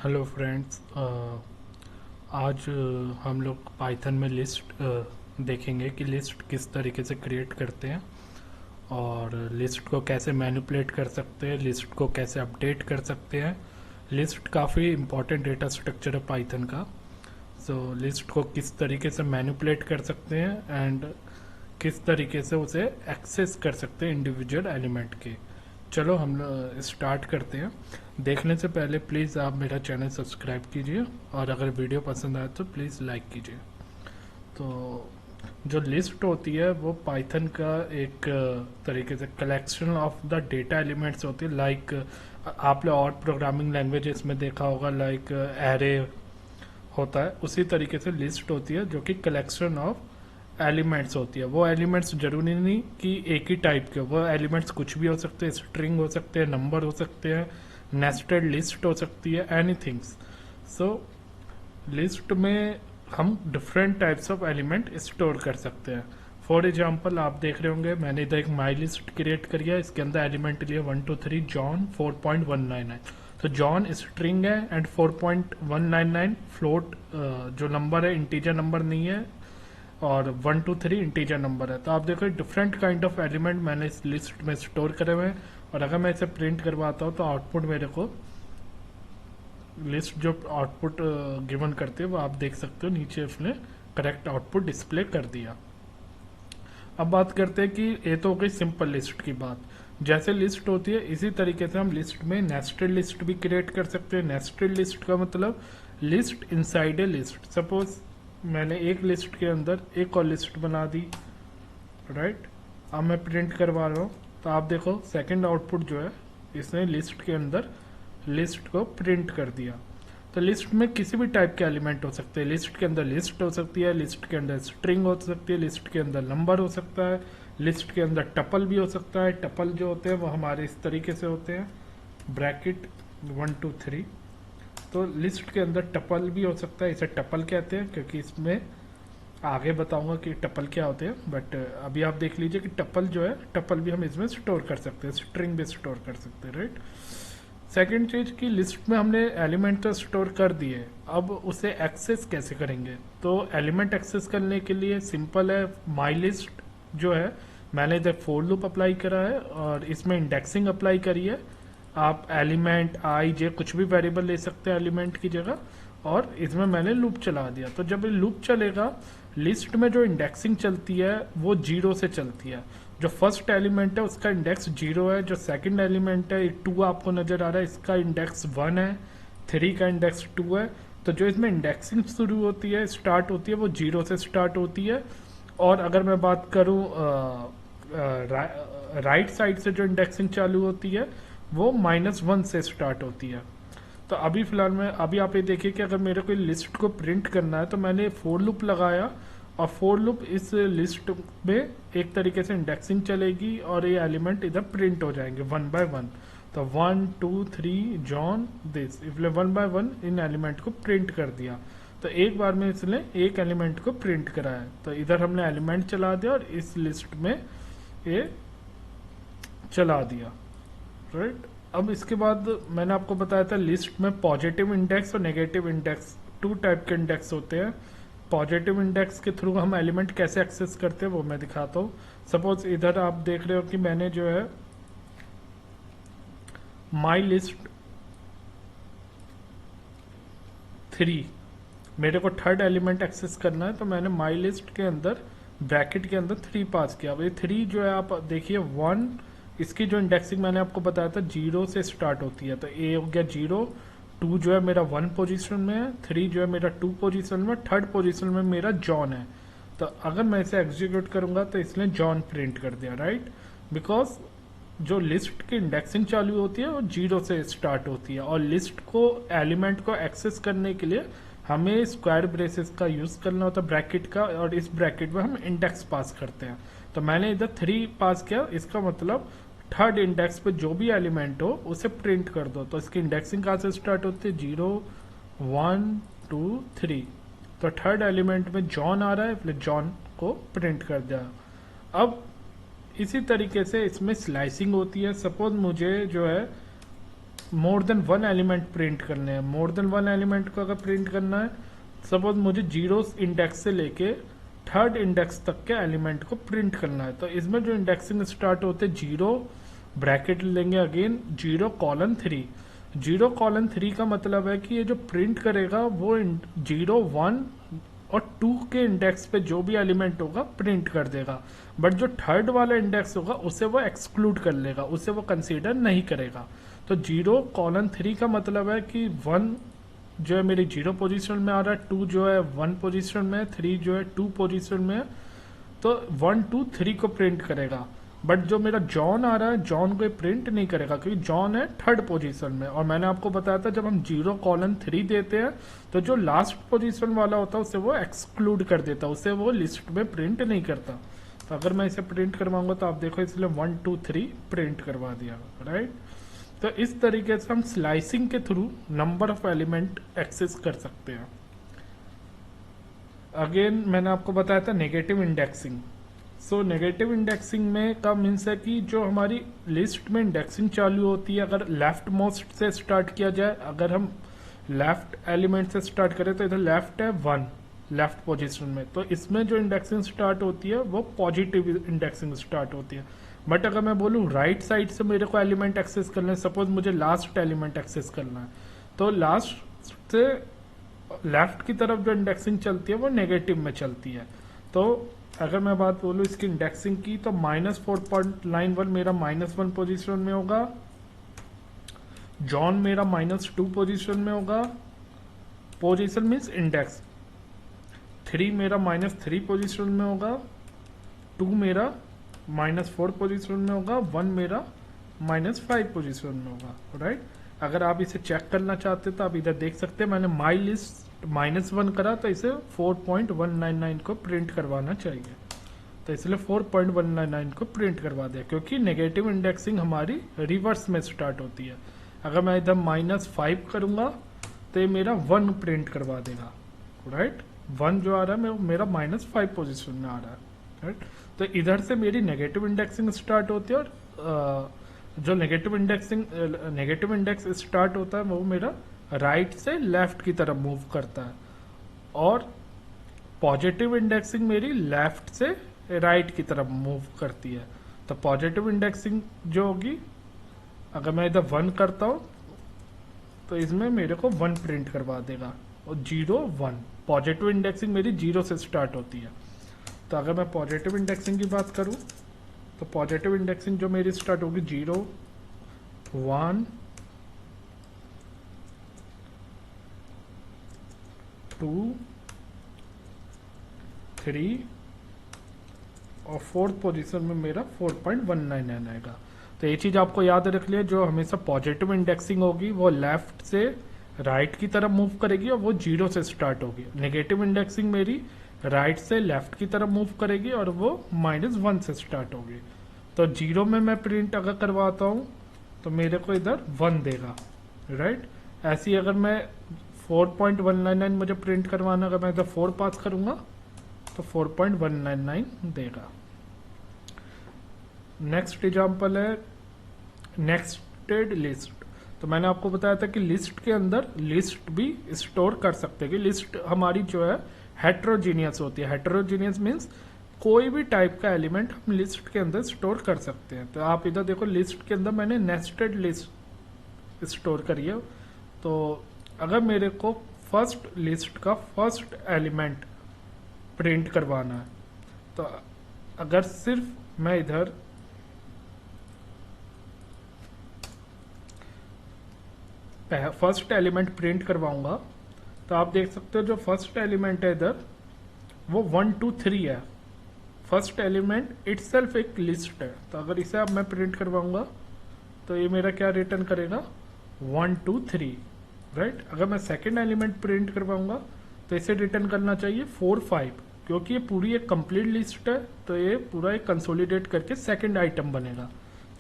Hello friends. आज हम लोग पाइथन में लिस्ट देखेंगे कि लिस्ट किस तरीके से क्रिएट करते हैं और लिस्ट को कैसे मैनिपुलेट कर सकते हैं, लिस्ट को कैसे अपडेट कर सकते हैं। लिस्ट काफ़ी इम्पोर्टेंट डेटा स्ट्रक्चर है पाइथन का। सो लिस्ट को किस तरीके से मैनिपुलेट कर सकते हैं एंड किस तरीके से उसे एक्सेस कर सकते हैं इंडिविजुअल एलिमेंट के। चलो हम स्टार्ट करते हैं। देखने से पहले प्लीज़ आप मेरा चैनल सब्सक्राइब कीजिए और अगर वीडियो पसंद आए तो प्लीज़ लाइक कीजिए। तो जो लिस्ट होती है वो पाइथन का एक तरीके से collection of the data elements होती है। लाइक आपने और प्रोग्रामिंग लैंग्वेजेस में देखा होगा, लाइक एरे होता है, उसी तरीके से लिस्ट होती है जो कि कलेक्शन ऑफ एलिमेंट्स होती है। वो एलिमेंट्स जरूरी नहीं कि एक ही टाइप के, वो एलिमेंट्स कुछ भी हो सकते हैं, स्ट्रिंग हो सकते हैं, नंबर हो सकते हैं, नेस्टेड लिस्ट हो सकती है, एनीथिंग्स। सो लिस्ट में हम different types of element store कर सकते हैं। फॉर एग्जाम्पल आप देख रहे होंगे मैंने इधर एक माई लिस्ट क्रिएट करी है, इसके अंदर एलिमेंट लिए 1 2 3 जॉन 4.199। तो जॉन स्ट्रिंग है एंड 4.199 फ्लोट जो नंबर है, इंटीजर नंबर नहीं है, और 1 2 3 इंटीजर नंबर है। तो आप देखो डिफरेंट काइंड ऑफ एलिमेंट मैंने इस लिस्ट में स्टोर करे हुए हैं। और अगर मैं इसे प्रिंट करवाता हूँ तो आउटपुट मेरे को लिस्ट जो आउटपुट गिवन करते हैं वो आप देख सकते हो, नीचे उसने करेक्ट आउटपुट डिस्प्ले कर दिया। अब बात करते हैं कि ये तो हो गई सिंपल लिस्ट की बात। जैसे लिस्ट होती है इसी तरीके से हम लिस्ट में नेस्टेड लिस्ट भी क्रिएट कर सकते हैं। नेस्टेड लिस्ट का मतलब list inside a list. Suppose मैंने एक लिस्ट के अंदर एक और लिस्ट बना दी, राइट। अब मैं प्रिंट करवा रहा हूँ तो आप देखो सेकंड आउटपुट जो है इसने लिस्ट के अंदर लिस्ट को प्रिंट कर दिया। तो लिस्ट में किसी भी टाइप के एलिमेंट हो सकते हैं। लिस्ट के अंदर लिस्ट हो सकती है, लिस्ट के अंदर स्ट्रिंग हो सकती है, लिस्ट के अंदर नंबर हो सकता है, लिस्ट के अंदर टपल भी हो सकता है। टपल जो होते हैं वो हमारे इस तरीके से होते हैं, ब्रैकेट 1 2 3। तो लिस्ट के अंदर टपल भी हो सकता है, इसे टपल कहते हैं क्योंकि इसमें आगे बताऊंगा कि टपल क्या होते हैं। बट अभी आप देख लीजिए कि टपल जो है, टपल भी हम इसमें स्टोर कर सकते हैं, स्ट्रिंग भी स्टोर कर सकते हैं, राइट। सेकेंड चीज की लिस्ट में हमने एलिमेंट तो स्टोर कर दिए, अब उसे एक्सेस कैसे करेंगे। तो एलिमेंट एक्सेस करने के लिए सिंपल है, माई लिस्ट जो है मैंने इधर फोर लूप अप्लाई करा है और इसमें इंडेक्सिंग अप्लाई करी है। आप एलिमेंट आई जे कुछ भी वेरिएबल ले सकते हैं एलिमेंट की जगह, और इसमें मैंने लूप चला दिया। तो जब ये लूप चलेगा लिस्ट में जो इंडेक्सिंग चलती है वो 0 से चलती है। जो फर्स्ट एलिमेंट है उसका इंडेक्स 0 है, जो सेकंड एलिमेंट है 2 आपको नजर आ रहा है, इसका इंडेक्स 1 है, 3 का इंडेक्स 2 है। तो जो इसमें इंडेक्सिंग शुरू होती है, स्टार्ट होती है, वो 0 से स्टार्ट होती है। और अगर मैं बात करूं राइट साइड से जो इंडेक्सिंग चालू होती है वो -1 से स्टार्ट होती है। तो अभी फिलहाल में अभी आप ये देखिए कि अगर मेरे को लिस्ट को प्रिंट करना है तो मैंने फोर लूप लगाया और फोर लूप इस लिस्ट में एक तरीके से इंडेक्सिंग चलेगी और ये एलिमेंट इधर प्रिंट हो जाएंगे 1 बाय 1। तो 1 2 3 जॉन दिस, इसलिए 1 बाय 1 इन एलिमेंट को प्रिंट कर दिया। तो एक बार में इसने एक एलिमेंट को प्रिंट कराया, तो इधर हमने एलिमेंट चला दिया और इस लिस्ट में ये चला दिया, राइट। अब इसके बाद मैंने आपको बताया था लिस्ट में पॉजिटिव इंडेक्स और नेगेटिव इंडेक्स, 2 टाइप के इंडेक्स होते हैं। पॉजिटिव इंडेक्स के थ्रू हम एलिमेंट कैसे एक्सेस करते हैं वो मैं दिखाता हूँ। सपोज इधर आप देख रहे हो कि मैंने जो है माई लिस्ट 3, मेरे को थर्ड एलिमेंट एक्सेस करना है, तो मैंने माई लिस्ट के अंदर ब्रैकेट के अंदर 3 पास किया। अब ये 3 जो है आप देखिए 1, इसकी जो इंडेक्सिंग मैंने आपको बताया था 0 से स्टार्ट होती है। तो ए हो गया 0, 2 जो है मेरा 1 पोजीशन में है, 3 जो है मेरा 2 पोजीशन में, थर्ड पोजीशन में मेरा जॉन है। तो अगर मैं इसे एग्जीक्यूट करूंगा तो इसने जॉन प्रिंट कर दिया, राइट। बिकॉज जो लिस्ट की इंडेक्सिंग चालू होती है वो 0 से स्टार्ट होती है और लिस्ट को एलिमेंट को एक्सेस करने के लिए हमें स्क्वायर ब्रेसेस का यूज करना होता है, ब्रैकेट का, और इस ब्रैकेट में हम इंडेक्स पास करते हैं। तो मैंने इधर 3 पास किया, इसका मतलब थर्ड इंडेक्स पे जो भी एलिमेंट हो उसे प्रिंट कर दो। तो इसकी इंडेक्सिंग कहाँ से स्टार्ट होती है, 0 1 2 3। तो थर्ड एलिमेंट में जॉन आ रहा है, इसलिए जॉन को प्रिंट कर दिया। अब इसी तरीके से इसमें स्लाइसिंग होती है। सपोज मुझे जो है more than one element print करने हैं। मोर देन वन एलिमेंट को अगर प्रिंट करना है, सपोज मुझे जीरो इंडेक्स से लेके थर्ड इंडेक्स तक के एलिमेंट को प्रिंट करना है, तो इसमें जो इंडेक्सिंग स्टार्ट होते हैं जीरो ब्रैकेट लेंगे, अगेन 0:3। 0:3 का मतलब है कि ये जो प्रिंट करेगा वो 0, 1 और 2 के इंडेक्स पे जो भी एलिमेंट होगा प्रिंट कर देगा, बट जो थर्ड वाला इंडेक्स होगा उसे वो एक्सक्लूड कर लेगा, उसे वो कंसीडर नहीं करेगा। तो 0:3 का मतलब है कि 1 जो है मेरी 0 पोजीशन में आ रहा है, 2 जो है 1 पोजीशन में है, 3 जो है 2 पोजीशन में है, तो 1, 2, 3 को प्रिंट करेगा। बट जो मेरा जॉन आ रहा है, जॉन को प्रिंट नहीं करेगा क्योंकि जॉन है थर्ड पोजीशन में। और मैंने आपको बताया था जब हम 0:3 देते हैं तो जो लास्ट पोजीशन वाला होता है उसे वो एक्सक्लूड कर देता है, उसे वो लिस्ट में प्रिंट नहीं करता। तो अगर मैं इसे प्रिंट करवाऊंगा तो आप देखो इसलिए 1, 2, 3 प्रिंट करवा दिया, राइट। तो इस तरीके से हम स्लाइसिंग के through number of element access कर सकते हैं। अगेन मैंने आपको बताया था negative indexing. So negative indexing में का मीन्स है कि जो हमारी लिस्ट में इंडेक्सिंग चालू होती है, अगर लेफ्ट मोस्ट से स्टार्ट किया जाए, अगर हम लेफ्ट एलिमेंट से स्टार्ट करें तो इधर लेफ्ट है 1 लेफ्ट पोजीशन में, तो इसमें जो इंडेक्सिंग स्टार्ट होती है वो पॉजिटिव इंडेक्सिंग स्टार्ट होती है। बट अगर मैं बोलूँ राइट साइड से मेरे को एलिमेंट एक्सेस करना है, सपोज मुझे लास्ट एलिमेंट एक्सेस करना है, तो लास्ट से लेफ्ट की तरफ जो इंडेक्सिंग चलती है वो नेगेटिव में चलती है। तो अगर मैं बात बोलूँ इसकी इंडेक्सिंग की तो -4.91 मेरा -1 पोजीशन में होगा, जॉन मेरा -2 पोजीशन में होगा, पोजीशन मीन्स इंडेक्स, 3 मेरा -3 पोजीशन में होगा, 2 मेरा -4 पोजीशन में होगा, 1 मेरा -5 पोजीशन में होगा, राइट। अगर आप इसे चेक करना चाहते तो आप इधर देख सकते हैं, मैंने माई लिस्ट -1 करा तो इसे 4.199 को प्रिंट करवाना चाहिए, तो इसलिए 4.199 को प्रिंट करवा दिया क्योंकि नेगेटिव इंडेक्सिंग हमारी रिवर्स में स्टार्ट होती है। अगर मैं इधर -5 करूंगा तो ये मेरा 1 प्रिंट करवा देगा, राइट। 1 जो आ रहा है मेरा -5 पोजीशन में आ रहा है, राइट। तो इधर से मेरी नेगेटिव इंडेक्सिंग स्टार्ट होती है, और जो नेगेटिव इंडेक्स स्टार्ट होता है वो मेरा राइट से लेफ्ट की तरफ मूव करता है, और पॉजिटिव इंडेक्सिंग मेरी लेफ्ट से राइट की तरफ मूव करती है। तो पॉजिटिव इंडेक्सिंग जो होगी, अगर मैं इधर 1 करता हूं तो इसमें मेरे को 1 प्रिंट करवा देगा, और 0, 1 पॉजिटिव इंडेक्सिंग मेरी 0 से स्टार्ट होती है। तो अगर मैं पॉजिटिव इंडेक्सिंग की बात करूं तो पॉजिटिव इंडेक्सिंग जो मेरी स्टार्ट होगी 0, 1, 2, 3 और 4th पोजीशन में मेरा 4.199 आएगा। तो ये चीज आपको याद रख लिया, जो हमेशा पॉजिटिव इंडेक्सिंग होगी वो लेफ्ट से राइट की तरफ मूव करेगी और वो 0 से स्टार्ट होगी। नेगेटिव इंडेक्सिंग मेरी राइट से लेफ्ट की तरफ मूव करेगी और वो -1 से स्टार्ट होगी। तो 0 में मैं प्रिंट अगर करवाता हूँ तो मेरे को इधर 1 देगा, राइट। ऐसे ही अगर मैं 4.199 मुझे प्रिंट करवाना, अगर मैं इधर 4 पास करूंगा तो 4.199 देगा। नेक्स्ट एग्जांपल है नेक्स्टेड लिस्ट। तो मैंने आपको बताया था कि लिस्ट के अंदर लिस्ट भी स्टोर कर सकते हैं, कि लिस्ट हमारी जो है हेट्रोजीनियस होती है। हेट्रोजीनियस मीन्स कोई भी टाइप का एलिमेंट हम लिस्ट के अंदर स्टोर कर सकते हैं। तो आप इधर देखो लिस्ट के अंदर मैंने नेस्टेड लिस्ट स्टोर करी है। तो अगर मेरे को फर्स्ट लिस्ट का फर्स्ट एलिमेंट प्रिंट करवाना है, तो अगर सिर्फ मैं इधर फर्स्ट एलिमेंट प्रिंट करवाऊंगा तो आप देख सकते हो जो फर्स्ट एलिमेंट है इधर वो 1, 2, 3 है। फर्स्ट एलिमेंट इटसेल्फ एक लिस्ट है, तो अगर इसे अब मैं प्रिंट करवाऊंगा तो ये मेरा क्या रिटर्न करेगा 1, 2, 3, राइट। अगर मैं सेकेंड एलिमेंट प्रिंट करवाऊंगा तो इसे रिटर्न करना चाहिए 4, 5, क्योंकि ये पूरी एक कंप्लीट लिस्ट है, तो ये पूरा एक कंसोलिडेट करके सेकंड आइटम बनेगा।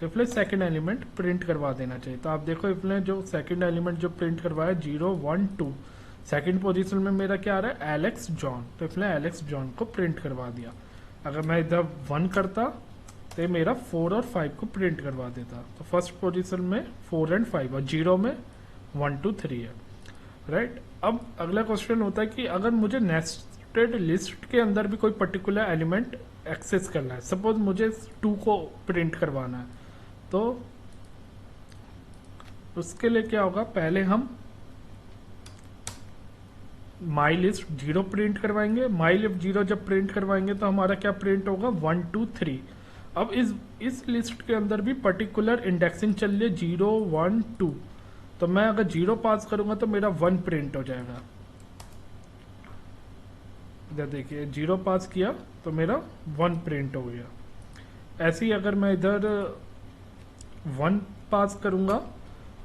तो इसलिए सेकंड एलिमेंट प्रिंट करवा देना चाहिए। तो आप देखो इसलिए जो सेकंड एलिमेंट जो प्रिंट करवाया 0, 1, 2, सेकंड पोजीशन में मेरा क्या आ रहा है एलेक्स जॉन, तो इसलिए एलेक्स जॉन को प्रिंट करवा दिया। अगर मैं इधर 1 करता तो ये मेरा 4 और 5 को प्रिंट करवा देता। तो फर्स्ट पोजीशन में 4 एंड 5 और 0 में 1 2 3 है, राइट। अब अगला क्वेश्चन होता है कि अगर मुझे नेस्टेड लिस्ट के अंदर भी कोई पर्टिकुलर एलिमेंट एक्सेस करना है, सपोज मुझे 2 को प्रिंट करवाना है, तो उसके लिए क्या होगा, पहले हम माई लिस्ट 0 प्रिंट करवाएंगे। माई लिस्ट 0 जब प्रिंट करवाएंगे तो हमारा क्या प्रिंट होगा, 1 2 3। अब इस लिस्ट के अंदर भी पर्टिकुलर इंडेक्सिंग चल रही है 0 1 2, तो मैं अगर 0 पास करूंगा तो मेरा 1 प्रिंट हो जाएगा। इधर देखिए 0 पास किया तो मेरा 1 प्रिंट हो गया। ऐसे ही अगर मैं इधर 1 पास करूंगा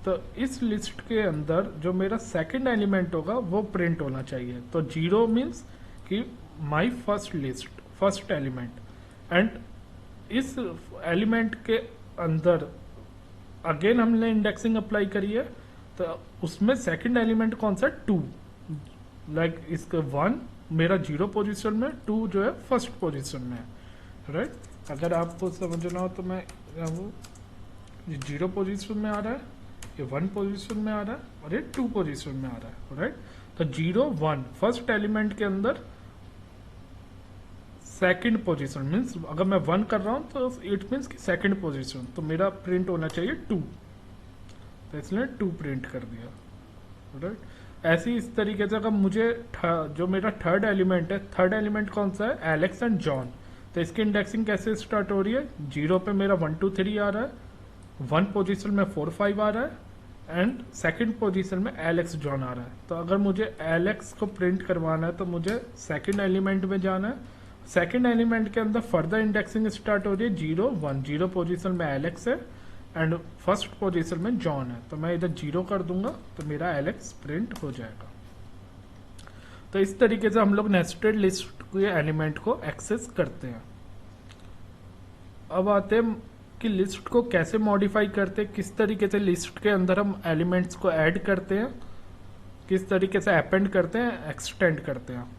तो इस लिस्ट के अंदर जो मेरा सेकंड एलिमेंट होगा वो प्रिंट होना चाहिए। तो 0 मीन्स कि my first list, first element, and इस एलिमेंट के अंदर अगेन हमने इंडेक्सिंग अप्लाई करी है, तो उसमें सेकंड एलिमेंट कौन सा, 2। लाइक इसका 1 मेरा 0 पोजीशन में, 2 जो है फर्स्ट पोजीशन में, राइट। अगर आपको समझना हो तो मैं 0 पोजीशन में आ रहा है, ये 1 पोजीशन में आ रहा है और ये 2 पोजीशन में आ रहा है, राइट। तो 0 1 फर्स्ट एलिमेंट के अंदर सेकंड पोजीशन मीन्स अगर मैं 1 कर रहा हूं तो इट मीन्स कि सेकंड पोजीशन, तो मेरा प्रिंट होना चाहिए 2, तो इसलिए 2 प्रिंट कर दिया, राइट। ऐसे ही इस तरीके से अगर मुझे जो मेरा थर्ड एलिमेंट है, थर्ड एलिमेंट कौन सा है, एलेक्स एंड जॉन, तो इसकी इंडेक्सिंग कैसे स्टार्ट हो रही है, 0 पे मेरा 1 2 3 आ रहा है, 1 पोजीशन में 4 5 आ रहा है, एंड सेकंड पोजीशन में एलेक्स जॉन आ रहा है। तो अगर मुझे एलेक्स को प्रिंट करवाना है तो मुझे सेकंड एलिमेंट में जाना है। सेकंड एलिमेंट के अंदर फर्दर इंडेक्सिंग स्टार्ट हो रही है 0 1, 0 पोजीशन में एलेक्स है एंड फर्स्ट पोजीशन में जॉन है, तो मैं इधर 0 कर दूंगा तो मेरा एलेक्स प्रिंट हो जाएगा। तो इस तरीके से हम लोग नेस्टेड लिस्ट के एलिमेंट को एक्सेस करते हैं। अब आते हैं कि लिस्ट को कैसे मॉडिफाई करते हैं, किस तरीके से लिस्ट के अंदर हम एलिमेंट्स को ऐड करते हैं, किस तरीके से अपेंड करते हैं, एक्सटेंड करते हैं।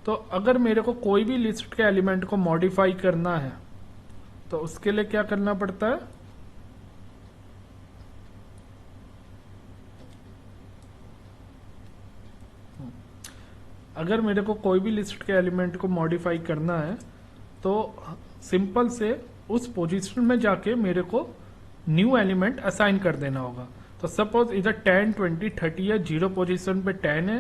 तो अगर मेरे को कोई भी लिस्ट के एलिमेंट को मॉडिफाई करना है तो उसके लिए क्या करना पड़ता है, अगर मेरे को कोई भी लिस्ट के एलिमेंट को मॉडिफाई करना है तो सिंपल से उस पोजीशन में जाके मेरे को न्यू एलिमेंट असाइन कर देना होगा। तो सपोज इधर 10 20 30 है, 0 पोजीशन पे 10 है,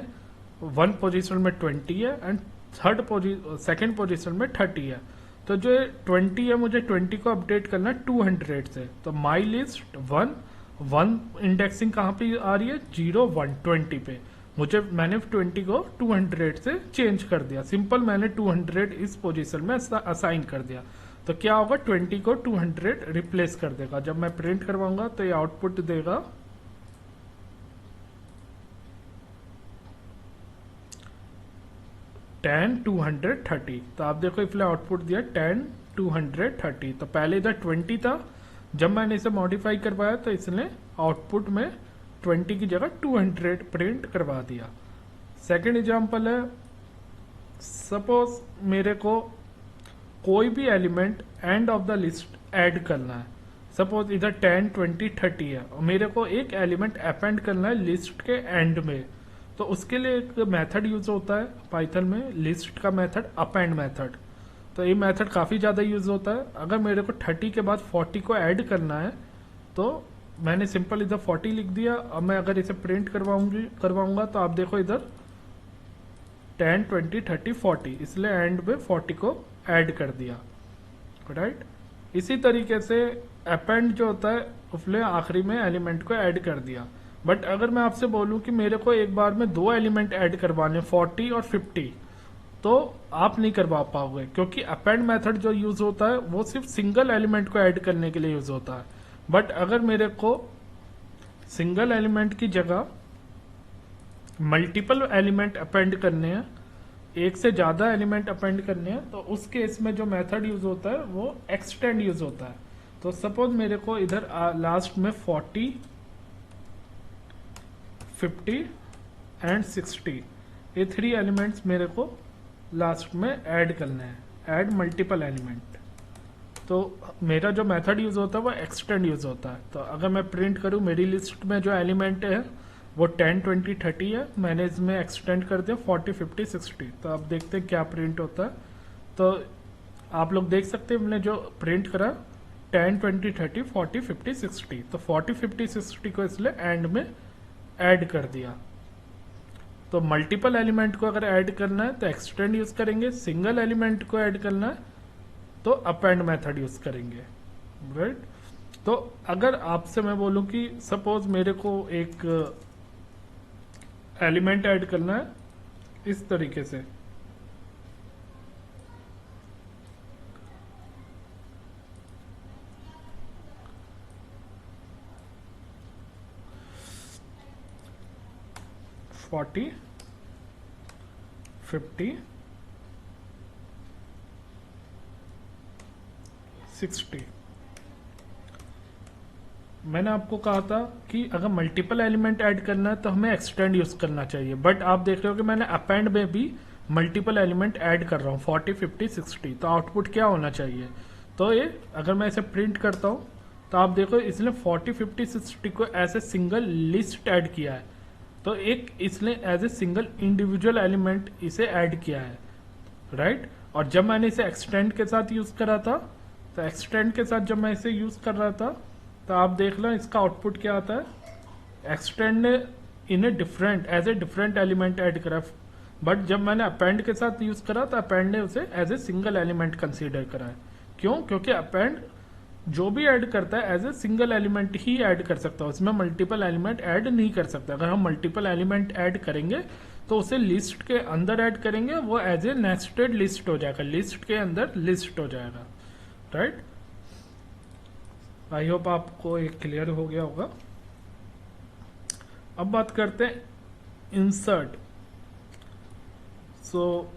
1 पोजीशन में 20 है एंड सेकंड पोजीशन में 30 है। तो जो 20 है मुझे 20 को अपडेट करना है 200 से। तो माई लिस्ट 1 इंडेक्सिंग कहाँ पे आ रही है, 0 1 20 पे, मैंने 20 को 200 से चेंज कर दिया। सिंपल मैंने 200 इस पोजीशन में असाइन कर दिया। तो क्या होगा, 20 को 200 रिप्लेस कर देगा। जब मैं प्रिंट करवाऊंगा तो ये आउटपुट देगा 10 230। तो आप देखो इसलिए आउटपुट दिया 10 230। तो पहले इधर 20 था, जब मैंने इसे मॉडिफाई करवाया तो इसने आउटपुट में 20 की जगह 200 प्रिंट करवा दिया। सेकेंड एग्जाम्पल है, सपोज मेरे को कोई भी element end of the list add करना है। सपोज इधर 10 20 30 है और मेरे को एक एलिमेंट अपेंड करना है लिस्ट के एंड में। तो उसके लिए एक मेथड यूज होता है पाइथन में, लिस्ट का मेथड, अपेंड मेथड। तो ये मेथड काफी ज्यादा यूज होता है। अगर मेरे को 30 के बाद 40 को ऐड करना है तो मैंने सिंपल इधर 40 लिख दिया। अब मैं अगर इसे प्रिंट करवाऊंगा तो आप देखो इधर 10 20 30 40, इसलिए एंड में 40 को ऐड कर दिया, राइट। इसी तरीके से अपेंड जो होता है उसने आखिरी में एलिमेंट को ऐड कर दिया। बट अगर मैं आपसे बोलूं कि मेरे को एक बार में 2 एलिमेंट ऐड करवाने 40 और 50, तो आप नहीं करवा पाओगे, क्योंकि अपेंड मेथड जो यूज होता है वो सिर्फ सिंगल एलिमेंट को ऐड करने के लिए यूज होता है। बट अगर मेरे को सिंगल एलिमेंट की जगह मल्टीपल एलिमेंट अपेंड करने हैं, एक से ज्यादा एलिमेंट अपेंड करने हैं, तो उस केस में जो मेथड यूज होता है वो एक्सटेंड यूज होता है। तो सपोज मेरे को इधर लास्ट में 40 50 एंड 60 ये 3 एलिमेंट्स मेरे को लास्ट में ऐड करने हैं, ऐड मल्टीपल एलिमेंट। तो मेरा जो मेथड यूज होता है वो एक्सटेंड यूज होता है। तो अगर मैं प्रिंट करूँ, मेरी लिस्ट में जो एलिमेंट है वो 10, 20, 30 है, मैंने इसमें एक्सटेंड कर दिया 40, 50, 60। तो अब देखते हैं क्या प्रिंट होता है। तो आप लोग देख सकते हैं मैंने जो प्रिंट करा 10, 20, 30, 40, 50, 60। तो 40, 50, 60 को इसलिए एंड में ऐड कर दिया। तो मल्टीपल एलिमेंट को अगर ऐड करना है तो एक्सटेंड यूज करेंगे, सिंगल एलिमेंट को ऐड करना है तो अपेंड मेथड यूज करेंगे, राइट। तो अगर आपसे मैं बोलूं कि सपोज मेरे को एक एलिमेंट ऐड करना है इस तरीके से, फोर्टी, 50, 60। मैंने आपको कहा था कि अगर मल्टीपल एलिमेंट ऐड करना है तो हमें एक्सटेंड यूज करना चाहिए, बट आप देख रहे हो कि मैंने अपेंड में भी मल्टीपल एलिमेंट ऐड कर रहा हूँ 40, 50, 60। तो आउटपुट क्या होना चाहिए? तो ये अगर मैं इसे प्रिंट करता हूँ तो आप देखो इसने 40, 50, 60 को as a single list add किया है। तो एक इसने as a single individual element इसे ऐड किया है, राइट। और जब मैंने इसे एक्सटेंड के साथ यूज करा था, तो एक्सटेंड के साथ जब मैं इसे यूज कर रहा था तो आप देख लो इसका आउटपुट क्या आता है। एक्सटेंड ने in a different as a different element add करा, बट जब मैंने अपेंड के साथ यूज करा तो अपेंड ने उसे as a single element consider करा है। क्यों? क्योंकि अपेंड जो भी ऐड करता है एज ए सिंगल एलिमेंट ही ऐड कर सकता है, उसमें मल्टीपल एलिमेंट ऐड नहीं कर सकता। अगर हम मल्टीपल एलिमेंट ऐड करेंगे तो उसे लिस्ट के अंदर ऐड करेंगे, वो एज ए नेस्टेड लिस्ट हो जाएगा, लिस्ट के अंदर लिस्ट हो जाएगा, राइट। आई होप आपको एक क्लियर हो गया होगा। अब बात करते हैं इंसर्ट। सो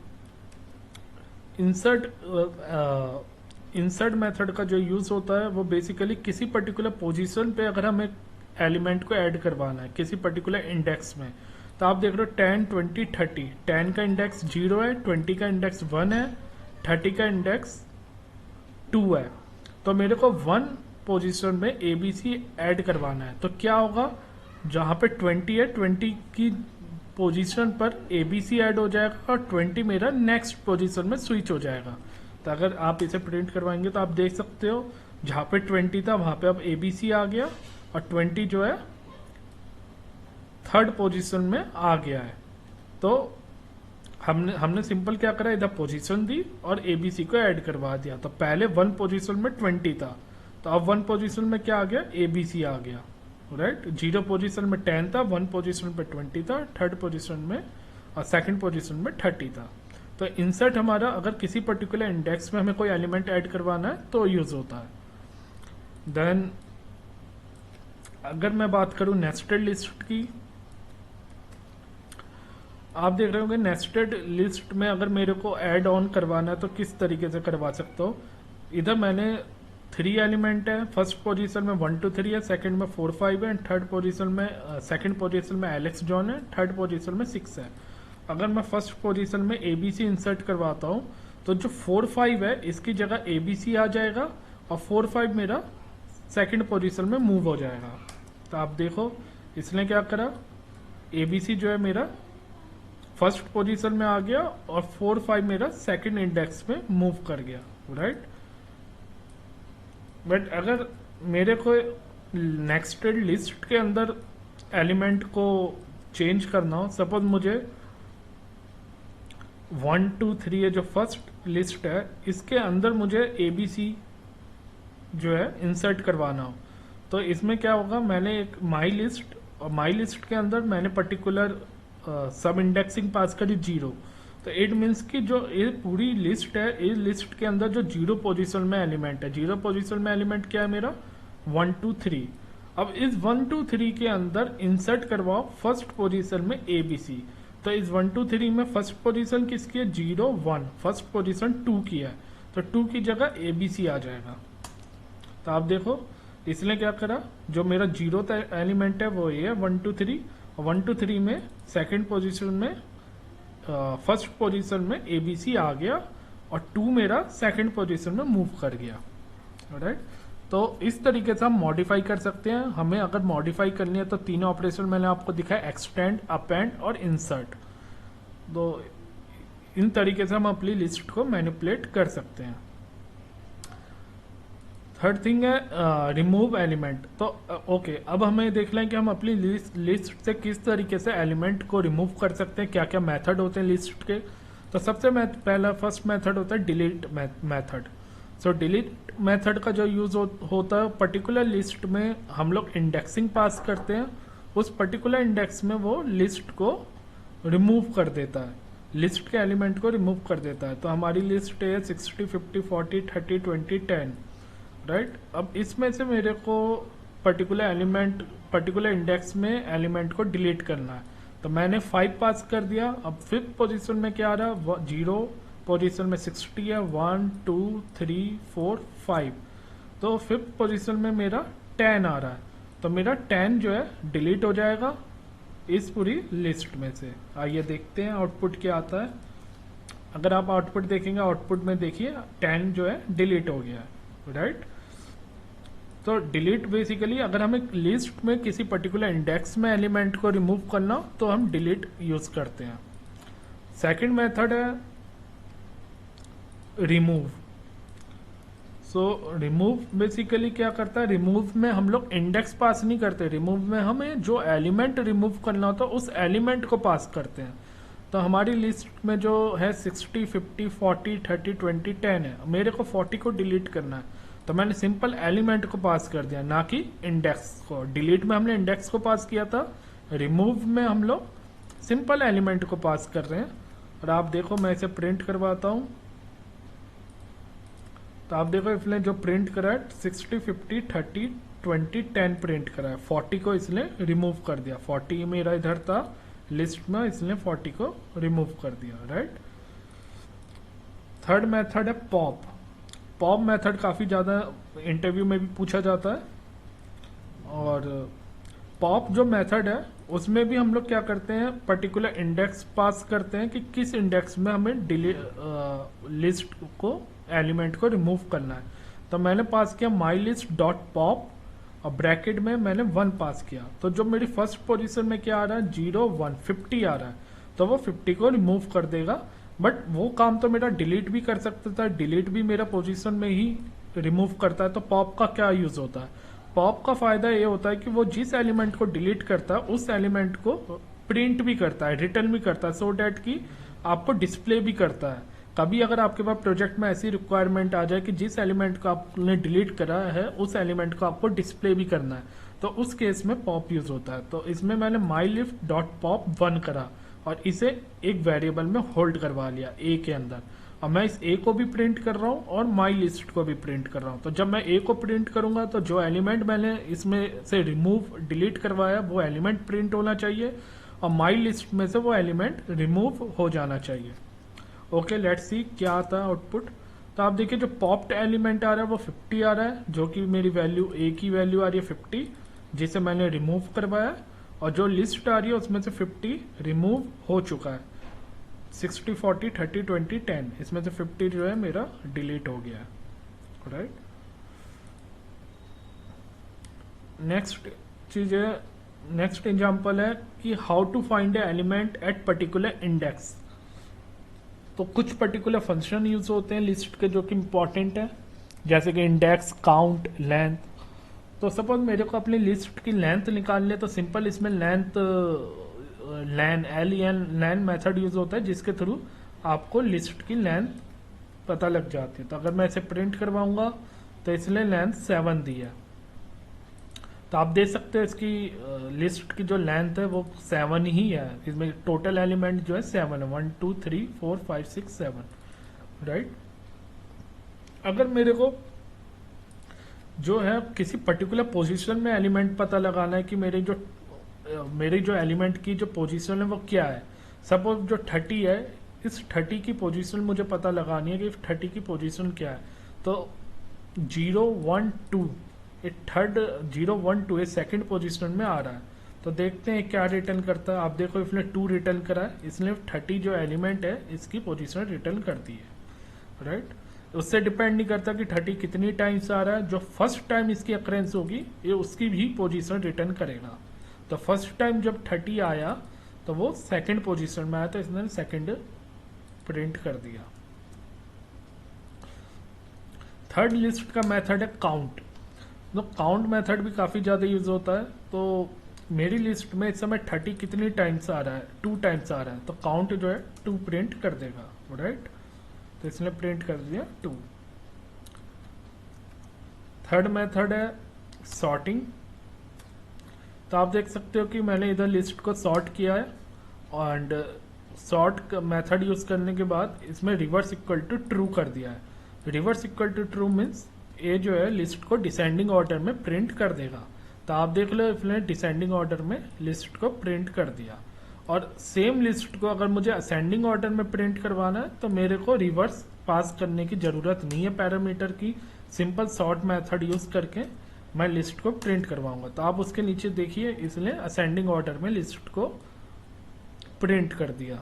इंसर्ट मेथड का जो यूज होता है वो बेसिकली किसी पर्टिकुलर पोजीशन पे अगर हमें एलिमेंट को ऐड करवाना है किसी पर्टिकुलर इंडेक्स में, तो आप देख रहे हो 10, 20, 30। 10 का इंडेक्स 0 है, 20 का इंडेक्स 1 है, 30 का इंडेक्स 2 है। तो मेरे को 1 पोजीशन में ABC ऐड करवाना है। तो क्या होगा, जहां पे 20 है 20 की पोजीशन पर ABC ऐड हो जाएगा और 20 मेरा नेक्स्ट पोजीशन में स्विच हो जाएगा। तो अगर आप इसे प्रिंट करवाएंगे तो आप देख सकते हो जहां पे 20 था वहां पे अब ABC आ गया और 20 जो है थर्ड पोजीशन में आ गया है। तो हमने सिंपल क्या करा, इधर पोजीशन दी और ABC को ऐड करवा दिया। तो पहले 1 पोजीशन में 20 था, तो अब 1 पोजीशन में क्या आ गया, ABC आ गया, राइट। 0 पोजीशन में 10 था, 1 पोजीशन पे 20 था, थर्ड पोजीशन में और सेकंड पोजीशन में 30 था। तो इंसर्ट हमारा अगर किसी पर्टिकुलर इंडेक्स में हमें कोई एलिमेंट ऐड करवाना है तो यूज होता है। देन अगर मैं बात करूं नेस्टेड लिस्ट की, आप देख रहे होंगे नेस्टेड लिस्ट में अगर मेरे को ऐड ऑन करवाना है तो किस तरीके से करवा सकता हूँ। इधर मैंने 3 एलिमेंट है, फर्स्ट पोजीशन में 1, 2, 3 है, सेकंड में 4, 5 है एंड थर्ड पोजीशन में सेकंड पोजीशन में एलेक्स जॉन है, थर्ड पोजीशन में 6 है। अगर मैं फर्स्ट पोजीशन में ABC इंसर्ट करवाता हूँ तो जो 4, 5 है इसकी जगह ABC आ जाएगा और 4, 5 मेरा सेकंड पोजीशन में मूव हो जाएगा। तो आप देखो इसने क्या करा, ABC जो है मेरा फर्स्ट पोजीशन में आ गया और 4, 5 मेरा सेकंड इंडेक्स में मूव कर गया, राइट। बट अगर मेरे को नेक्स्टेड लिस्ट के अंदर एलिमेंट को चेंज करना हो, सपोज मुझे 1, 2, 3 ये जो फर्स्ट लिस्ट है इसके अंदर मुझे ABC जो है इंसर्ट करवाना हो, तो इसमें क्या होगा, मैंने एक माई लिस्ट और माई लिस्ट के अंदर मैंने पर्टिकुलर सब इंडेक्सिंग पास करी 0। तो इट मीन्स कि जो ये पूरी लिस्ट है, इस लिस्ट के अंदर जो 0 पोजीशन में एलिमेंट है, 0 पोजीशन में एलिमेंट क्या है मेरा 1, 2, 3। अब इस 1, 2, 3 के अंदर इंसर्ट करवाओ फर्स्ट पोजीशन में ABC। तो इस 1, 2, 3 में फर्स्ट पोजीशन किसकी है 0, 1, फर्स्ट पोजीशन 2 की है, तो 2 की जगह ABC आ जाएगा। तो आप देखो इसने क्या करा, जो मेरा 0th एलिमेंट है वो ये है 1, 2, 3, 1, 2, 3 में सेकंड पोजीशन में फर्स्ट पोजीशन में ABC आ गया और 2 मेरा सेकंड पोजीशन में मूव कर गया, राइट। तो इस तरीके से हम मॉडिफाई कर सकते हैं। हमें अगर मॉडिफाई करनी है तो तीनों ऑपरेशन मैंने आपको दिखाया, एक्सटेंड, अपेंड और इंसर्ट। तो इन तरीके से हम अपनी लिस्ट को मैनिपुलेट कर सकते हैं। थर्ड थिंग है रिमूव एलिमेंट। तो ओके, अब हमें देख लें कि हम अपनी लिस्ट से किस तरीके से एलिमेंट को रिमूव कर सकते हैं, क्या क्या मेथड होते हैं लिस्ट के। तो सबसे पहला फर्स्ट मेथड होता है डिलीट मेथड। सो डिलीट मेथड का जो यूज होता है, पर्टिकुलर लिस्ट में हम लोग इंडेक्सिंग पास करते हैं, उस पर्टिकुलर इंडेक्स में वो लिस्ट को रिमूव कर देता है, लिस्ट के एलिमेंट को रिमूव कर देता है। तो हमारी लिस्ट है 60, 50, 40, 30, 20, 10, राइट। अब इसमें से मेरे को पर्टिकुलर एलिमेंट, पर्टिकुलर इंडेक्स में एलिमेंट को डिलीट करना है। तो मैंने 5 पास कर दिया। अब फिफ्थ पोजीशन में क्या आ रहा है, 0 पोजीशन में 60 है, 1 2 3 4 5। तो फिफ्थ पोजीशन में मेरा 10 आ रहा है। तो मेरा 10 जो है डिलीट हो जाएगा इस पूरी लिस्ट में से। आइए देखते हैं आउटपुट क्या आता है। अगर आप आउटपुट देखेंगे, आउटपुट में देखिए 10 जो है डिलीट हो गया है, राइट। तो डिलीट बेसिकली अगर हमें लिस्ट में किसी पर्टिकुलर इंडेक्स में एलिमेंट को रिमूव करना हो तो हम डिलीट यूज करते हैं। सेकंड मेथड है रिमूव। सो रिमूव बेसिकली क्या करता है, रिमूव में हम लोग इंडेक्स पास नहीं करते, रिमूव में हमें जो एलिमेंट रिमूव करना होता है उस एलिमेंट को पास करते हैं। तो हमारी लिस्ट में जो है 60, 50, 40, 30, 20, 10 है, मेरे को 40 को डिलीट करना है। तो मैंने सिंपल एलिमेंट को पास कर दिया, ना कि इंडेक्स को। डिलीट में हमने इंडेक्स को पास किया था, रिमूव में हम लोग सिंपल एलिमेंट को पास कर रहे हैं। और आप देखो, मैं इसे प्रिंट करवाता हूं। तो आप देखो इसने जो प्रिंट करा है 60, 50, 30, 20, 10 प्रिंट करा है। 40 को इसने रिमूव कर दिया। 40 मेरा इधर था लिस्ट में, इसने 40 को रिमूव कर दिया, राइट। थर्ड मेथड है पॉप। पॉप मेथड काफी ज्यादा इंटरव्यू में भी पूछा जाता है। और पॉप जो मेथड है उसमें भी हम लोग क्या करते हैं, पर्टिकुलर इंडेक्स पास करते हैं कि किस इंडेक्स में हमें लिस्ट को, एलिमेंट को रिमूव करना है। तो मैंने पास किया माई लिस्ट डॉट पॉप और ब्रैकेट में मैंने 1 पास किया। तो जो मेरी फर्स्ट पोजीशन में क्या आ रहा है, 0 1 50 आ रहा है, तो वो 50 को रिमूव कर देगा। बट वो काम तो मेरा डिलीट भी कर सकता था, डिलीट भी मेरा पोजीशन में ही रिमूव करता है। तो पॉप का क्या यूज होता है, पॉप का फायदा ये होता है कि वो जिस एलिमेंट को डिलीट करता है उस एलिमेंट को प्रिंट भी करता है, रिटर्न भी करता है, सो डैट कि आपको डिस्प्ले भी करता है। कभी अगर आपके पास प्रोजेक्ट में ऐसी रिक्वायरमेंट आ जाए कि जिस एलिमेंट को आपने डिलीट करा है उस एलिमेंट को आपको डिस्प्ले भी करना है, तो उस केस में पॉप यूज होता है। तो इसमें मैंने माई लिस्ट डॉट पॉप 1 करा और इसे एक वेरिएबल में होल्ड करवा लिया ए के अंदर। और मैं इस ए को भी प्रिंट कर रहा हूं और माई लिस्ट को भी प्रिंट कर रहा हूं। तो जब मैं ए को प्रिंट करूंगा तो जो एलिमेंट मैंने इसमें से रिमूव डिलीट करवाया वो एलिमेंट प्रिंट होना चाहिए और माई लिस्ट में से वो एलिमेंट रिमूव हो जाना चाहिए। ओके, लेट्स सी क्या आता है आउटपुट। तो आप देखिए जो पॉप्ड एलिमेंट आ रहा है वो 50 आ रहा है, जो कि मेरी वैल्यू ए की वैल्यू आ रही है 50, जिसे मैंने रिमूव करवाया। और जो लिस्ट आ रही है उसमें से 50 रिमूव हो चुका है। 60, 40, 30, 20, 10, इसमें से 50 जो है मेरा डिलीट हो गया है, राइट। नेक्स्ट चीज है, नेक्स्ट एग्जांपल है कि how to find a element at particular index. तो कुछ पर्टिकुलर फंक्शन यूज होते हैं लिस्ट के जो कि इंपॉर्टेंट है, जैसे कि इंडेक्स, काउंट, लेंथ। तो सपोज मेरे को अपनी लिस्ट की लेंथ निकालनी है तो सिंपल इसमें लेंथ लैन मेथड यूज होता है, जिसके थ्रू आपको लिस्ट की लेंथ पता लग जाती है। तो अगर मैं इसे प्रिंट करवाऊंगा तो इसने लेंथ 7 दी है। तो आप देख सकते हैं इसकी लिस्ट की जो लेंथ है वो 7 ही है। इसमें टोटल एलिमेंट जो है 7 है, 1 2 3 4 5 6 7, राइट। अगर मेरे को जो है किसी पर्टिकुलर पोजीशन में एलिमेंट पता लगाना है कि मेरी जो एलिमेंट की जो पोजीशन है वो क्या है, सपोज जो 30 है, इस 30 की पोजीशन मुझे पता लगानी है कि 30 की पोजीशन क्या है। तो 0 1 2 ये थर्ड 0 1 2 ये सेकंड पोजीशन में आ रहा है। तो देखते हैं क्या रिटर्न करता है। आप देखो इसने 2 रिटर्न करा है, इसने 30 जो एलिमेंट है इसकी पोजीशन रिटर्न कर दी है, राइट। उससे डिपेंड नहीं करता कि 30 कितनी टाइम्स आ रहा है, जो फर्स्ट टाइम इसकी अक्रेंस होगी ये उसकी भी पोजीशन रिटर्न करेगा। तो फर्स्ट टाइम जब 30 आया तो वो सेकंड पोजीशन में आया, तो इसने सेकंड प्रिंट कर दिया। थर्ड लिस्ट का मेथड है काउंट। तो काउंट मेथड भी काफ़ी ज़्यादा यूज होता है। तो मेरी लिस्ट में इस समय 30 कितनी टाइम्स आ रहा है, 2 टाइम्स आ रहा है, तो काउंट जो है 2 प्रिंट कर देगा, राइट। तो इसने प्रिंट कर दिया 2। थर्ड मेथड है सॉर्टिंग। तो आप देख सकते हो कि मैंने इधर लिस्ट को सॉर्ट किया है, एंड सॉर्ट मेथड यूज करने के बाद इसमें रिवर्स इक्वल टू ट्रू कर दिया है। Reverse equal to true means ये जो है लिस्ट को डिसेंडिंग ऑर्डर में प्रिंट कर देगा। तो आप देख लो इसने डिसेंडिंग ऑर्डर में लिस्ट को प्रिंट कर दिया। और सेम लिस्ट को अगर मुझे असेंडिंग ऑर्डर में प्रिंट करवाना है तो मेरे को रिवर्स पास करने की जरूरत नहीं है पैरामीटर की, सिंपल सॉर्ट मेथड यूज करके मैं लिस्ट को प्रिंट करवाऊंगा। तो आप उसके नीचे देखिए इसने असेंडिंग ऑर्डर में लिस्ट को प्रिंट कर दिया।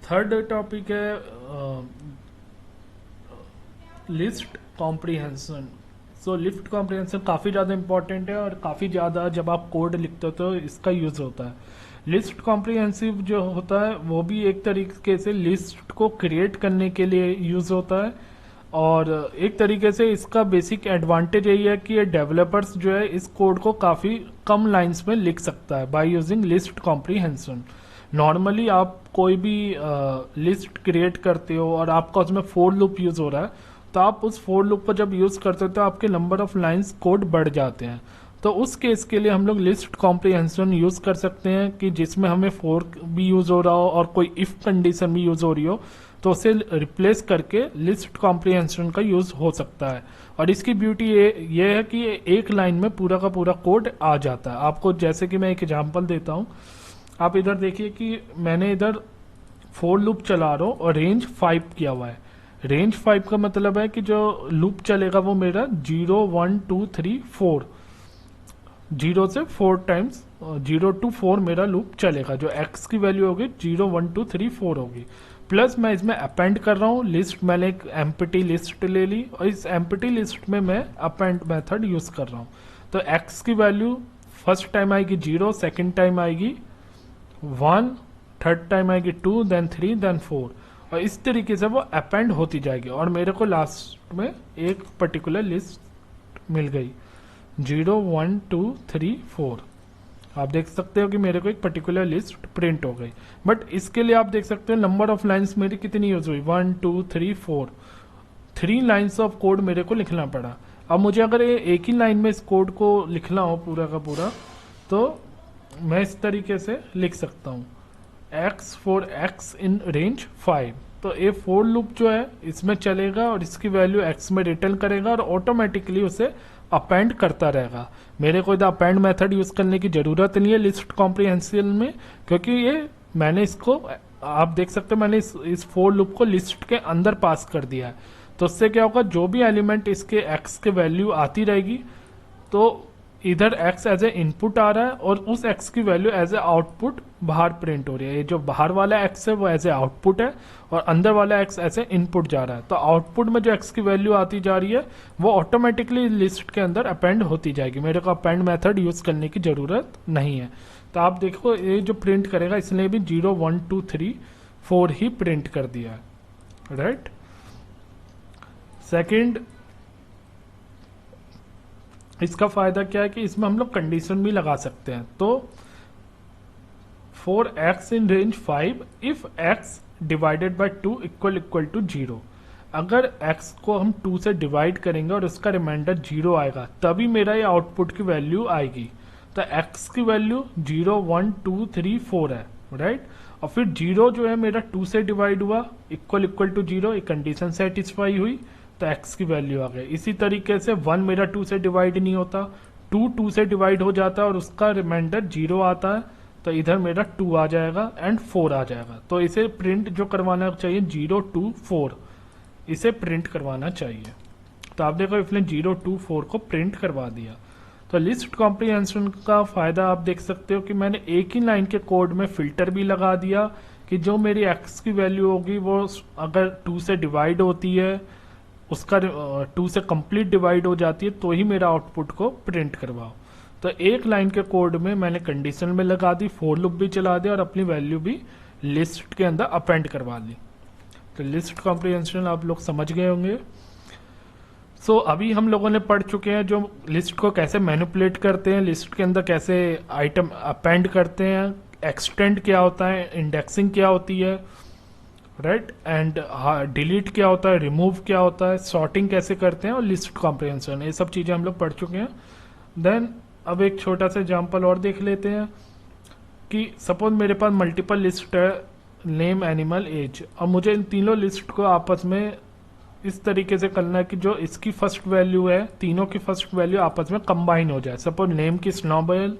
थर्ड टॉपिक है लिस्ट कॉम्प्रिहेंशन। सो लिस्ट कॉम्प्रिहेंशन काफ़ी ज़्यादा इंपॉर्टेंट है और काफ़ी ज़्यादा जब आप कोड लिखते हो तो इसका यूज़ होता है। लिस्ट कॉम्प्रिहेंसिव जो होता है वो भी एक तरीके से लिस्ट को क्रिएट करने के लिए यूज़ होता है, और एक तरीके से इसका बेसिक एडवांटेज यही है कि ये डेवलपर्स जो है इस कोड को काफ़ी कम लाइंस में लिख सकता है by using list comprehension. Normally आप कोई भी लिस्ट क्रिएट करते हो और आपका उसमें फोर लूप यूज हो रहा है, तो आप उस फोर लूप को जब यूज करते हो तो आपके नंबर ऑफ लाइंस कोड बढ़ जाते हैं। तो उस केस के लिए हम लोग लिस्ट कॉम्प्रिहेंशन यूज कर सकते हैं कि जिसमें हमें फोर भी यूज हो रहा हो और कोई इफ कंडीशन भी यूज हो रही हो, तो उसे रिप्लेस करके लिस्ट कॉम्प्रिहेंशन का यूज हो सकता है। और इसकी ब्यूटी ये है कि एक लाइन में पूरा का पूरा कोड आ जाता है। आपको जैसे कि मैं एक एग्जांपल देता हूँ, आप इधर देखिए कि मैंने इधर फोर लूप चला रहा हूँ और रेंज 5 किया हुआ है। रेंज 5 का मतलब है कि जो लूप चलेगा वो मेरा 0 1 2 3 4, 0 से 4 टाइम्स 0 to 4 मेरा लूप चलेगा। जो x की वैल्यू होगी 0 1 2 3 4 होगी। प्लस मैं इसमें अपेंड कर रहा हूँ लिस्ट, मैंने एक एम्प्टी लिस्ट ले ली और इस एम्प्टी लिस्ट में मैं अपेंड मेथड यूज कर रहा हूँ। तो x की वैल्यू फर्स्ट टाइम आएगी 0, सेकेंड टाइम आएगी 1, थर्ड टाइम आएगी 2, देन 3, देन 4, और इस तरीके से वो अपेंड होती जाएगी और मेरे को लास्ट में एक पर्टिकुलर लिस्ट मिल गई 0 1 2 3 4। आप देख सकते हो कि मेरे को एक पर्टिकुलर लिस्ट प्रिंट हो गई। बट इसके लिए आप देख सकते हो नंबर ऑफ लाइंस मेरी कितनी यूज हुई, 1 2 3 4, 3 लाइंस ऑफ कोड मेरे को लिखना पड़ा। अब मुझे अगर एक ही लाइन में इस कोड को लिखना हो पूरा का पूरा, तो मैं इस तरीके से लिख सकता हूँ x for x in range 5। तो ये फोर लूप जो है इसमें चलेगा और इसकी वैल्यू x में रिटर्न करेगा और ऑटोमेटिकली उसे अपेंड करता रहेगा। मेरे को इधर अपेंड मेथड यूज करने की जरूरत नहीं है लिस्ट कॉम्प्रिहेंशन में, क्योंकि ये मैंने इसको आप देख सकते हो मैंने इस फोर लूप को लिस्ट के अंदर पास कर दिया है। तो उससे क्या होगा, जो भी एलिमेंट इसके x के वैल्यू आती रहेगी तो इधर x एज ए इनपुट आ रहा है और उस x की वैल्यू एज ए आउटपुट बाहर प्रिंट हो रही है। ये जो बाहर वाला x है वो एज ए आउटपुट है और अंदर वाला x एज ए इनपुट जा रहा है। तो आउटपुट में जो x की वैल्यू आती जा रही है वो ऑटोमेटिकली लिस्ट के अंदर अपेंड होती जाएगी। मेरे को अपेंड मेथड यूज करने की जरूरत नहीं है। तो आप देखो ये जो प्रिंट करेगा इसने भी 0 1 2 3 4 ही प्रिंट कर दिया है, राइट। सेकेंड, इसका फायदा क्या है कि इसमें हम लोग कंडीशन भी लगा सकते हैं। तो for x in range 5 if x divided by 2 equal to 0, अगर x को हम 2 से डिवाइड करेंगे और उसका रिमाइंडर 0 आएगा तभी मेरा ये आउटपुट की वैल्यू आएगी। तो x की वैल्यू 0 1 2 3 4 है, राइट। और फिर 0 जो है मेरा 2 से डिवाइड हुआ इक्वल टू 0, एक कंडीशन सेटिस्फाई हुई तो x की वैल्यू आ गई। इसी तरीके से 1 मेरा 2 से डिवाइड नहीं होता, 2 से डिवाइड हो जाता है और उसका रिमाइंडर 0 आता है तो इधर मेरा 2 आ जाएगा एंड 4 आ जाएगा। तो इसे प्रिंट जो करवाना चाहिए 0 2 4, इसे प्रिंट करवाना चाहिए। तो आप देखो इसने 0 2 4 को प्रिंट करवा दिया। तो लिस्ट कॉम्प्रिहेंशन का फायदा आप देख सकते हो कि मैंने एक ही लाइन के कोड में फिल्टर भी लगा दिया, कि जो मेरी x की वैल्यू होगी वो अगर 2 से डिवाइड होती है, उसका 2 से कंप्लीट डिवाइड हो जाती है, तो ही मेरा आउटपुट को प्रिंट करवाओ। तो एक लाइन के कोड में मैंने कंडीशन में लगा दी, फोर लूप भी चला दिया और अपनी वैल्यू भी लिस्ट के अंदर अपेंड करवा ली। तो लिस्ट कॉम्प्रिहेंशन आप लोग समझ गए होंगे। सो अभी हम लोगों ने पढ़ चुके हैं जो लिस्ट को कैसे मैनिपुलेट करते हैं, लिस्ट के अंदर कैसे आइटम अपेंड करते हैं, एक्सटेंड क्या होता है, इंडेक्सिंग क्या होती है, राइट, एंड डिलीट क्या होता है, रिमूव क्या होता है, सॉर्टिंग कैसे करते हैं और लिस्ट कॉम्प्रिहेंशन, ये सब चीज़ें हम लोग पढ़ चुके हैं। देन अब एक छोटा सा एग्जाम्पल और देख लेते हैं कि सपोज मेरे पास मल्टीपल लिस्ट है, नेम, एनिमल, एज। अब मुझे इन तीनों लिस्ट को आपस में इस तरीके से करना है कि जो इसकी फर्स्ट वैल्यू है, तीनों की फर्स्ट वैल्यू आपस में कंबाइन हो जाए। सपोज नेम की स्नोबॉल,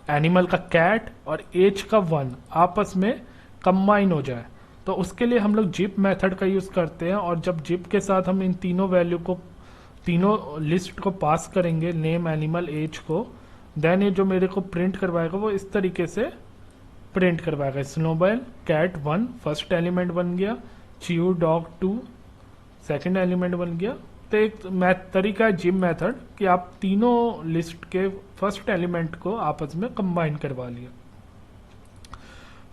एनिमल का कैट और एज का 1 आपस में कंबाइन हो जाए। तो उसके लिए हम लोग जिप मेथड का यूज करते हैं, और जब जिप के साथ हम इन तीनों वैल्यू को, तीनों लिस्ट को पास करेंगे, नेम, एनिमल, एज को, देन ये जो मेरे को प्रिंट करवाएगा वो इस तरीके से प्रिंट करवाएगा। स्नोबॉल कैट 1 फर्स्ट एलिमेंट बन गया, च्यू डॉग 2 सेकंड एलिमेंट बन गया। तो एक तरीका है जिप मेथड कि आप तीनों लिस्ट के फर्स्ट एलिमेंट को आपस में कंबाइन करवा लिया।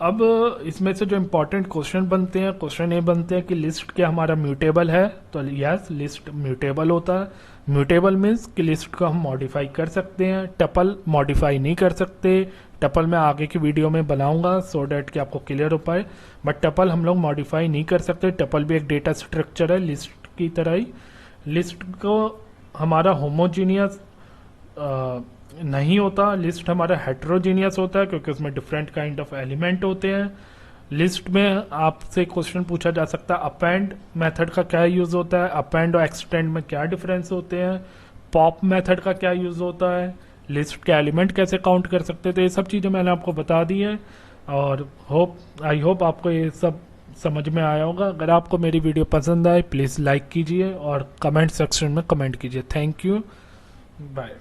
अब इसमें से जो इम्पोर्टेंट क्वेश्चन बनते हैं, क्वेश्चन ये बनते हैं कि लिस्ट क्या हमारा म्यूटेबल है? तो यस, लिस्ट म्यूटेबल होता है। म्यूटेबल मीन्स कि लिस्ट को हम मॉडिफाई कर सकते हैं, टपल मॉडिफाई नहीं कर सकते। टपल मैं आगे की वीडियो में बनाऊंगा सो डैट कि आपको क्लियर हो पाए, बट टपल हम लोग मॉडिफाई नहीं कर सकते। टपल भी एक डेटा स्ट्रक्चर है लिस्ट की तरह ही। लिस्ट को हमारा होमोजीनियस नहीं होता, लिस्ट हमारा हेट्रोजीनियस होता है क्योंकि उसमें डिफरेंट काइंड ऑफ एलिमेंट होते हैं। लिस्ट में आपसे क्वेश्चन पूछा जा सकता है अपेंड मेथड का क्या यूज होता है, अपेंड और एक्सटेंड में क्या डिफरेंस होते हैं, पॉप मेथड का क्या यूज होता है, लिस्ट के एलिमेंट कैसे काउंट कर सकते थे। ये सब चीज़ें मैंने आपको बता दी है और आई होप आपको ये सब समझ में आया होगा। अगर आपको मेरी वीडियो पसंद आए प्लीज़ लाइक कीजिए और कमेंट सेक्शन में कमेंट कीजिए। Thank you, bye.